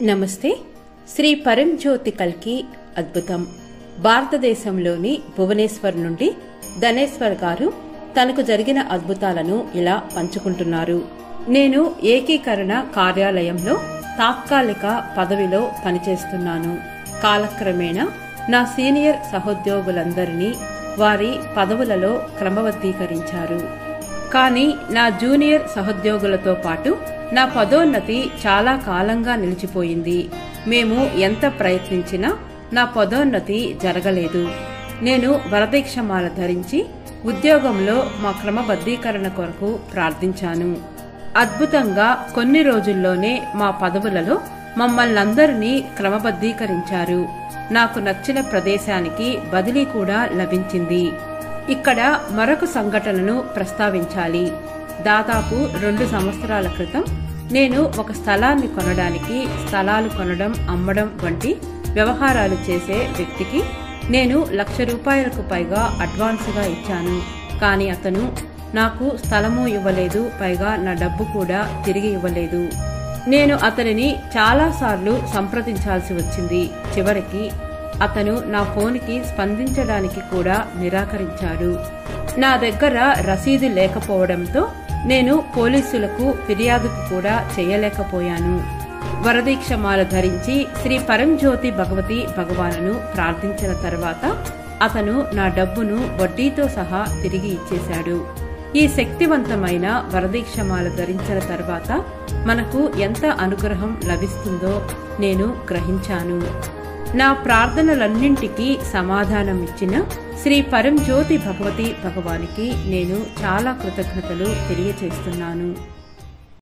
నమస్తే. శ్రీ పరంజ్యోతి కల్కి అద్భుతం. భారతదేశంలోని భువనేశ్వర్ నుండి ధనేశ్వర్ గారు తనకు జరిగిన అద్భుతాలను ఇలా పంచుకుంటున్నారు. నేను ఏకీకరణ కార్యాలయంలో తాత్కాలిక పదవిలో పనిచేస్తున్నాను. కాలక్రమేణా నా సీనియర్ సహోద్యోగులందరినీ వారి పదవులలో క్రమబద్ధీకరించారు. కానీ నా జూనియర్ సహోద్యోగులతో పాటు నా పదోన్నతి చాలా కాలంగా నిలిచిపోయింది. మేము ఎంత ప్రయత్నించినా నా పదోన్నతి జరగలేదు. నేను వరదీక్షమాల ధరించి ఉద్యోగంలో మా క్రమబద్ధీకరణ కొరకు ప్రార్థించాను. అద్భుతంగా కొన్ని రోజుల్లోనే మా పదవులలో మమ్మల్నందరినీ క్రమబద్ధీకరించారు. నాకు నచ్చిన ప్రదేశానికి బదిలీ కూడా లభించింది. ఇక్కడ మరొక సంఘటనను ప్రస్తావించాలి. దాదాపు 2 సంవత్సరాల క్రితం నేను ఒక స్థలాన్ని కొనడానికి స్థలాలు కొనడం, అమ్మడం వంటి వ్యవహారాలు చేసే వ్యక్తికి నేను ₹1,00,000కు పైగా అడ్వాన్సుగా ఇచ్చాను. కానీ అతను నాకు స్థలము ఇవ్వలేదు, పైగా నా డబ్బు కూడా తిరిగి ఇవ్వలేదు. నేను అతనిని చాలాసార్లు సంప్రదించాల్సి వచ్చింది. చివరికి అతను నా ఫోన్కి స్పందించడానికి కూడా నిరాకరించాడు. నా దగ్గర రసీదు లేకపోవడంతో నేను పోలీసులకు ఫిర్యాదుకు కూడా చేయలేకపోయాను. వరదీక్షమాల ధరించి శ్రీ పరంజ్యోతి భగవతి భగవానును ప్రార్థించిన తర్వాత అతను నా డబ్బును వడ్డీతో సహా తిరిగి ఇచ్చేశాడు. ఈ శక్తివంతమైన వరదీక్షమాల ధరించిన తర్వాత మనకు ఎంత అనుగ్రహం లభిస్తుందో నేను గ్రహించాను. నా ప్రార్థనలన్నింటికీ సమాధానం ఇచ్చిన శ్రీ పరంజ్యోతి భగవతి భగవానికి నేను చాలా కృతజ్ఞతలు తెలియచేస్తున్నాను.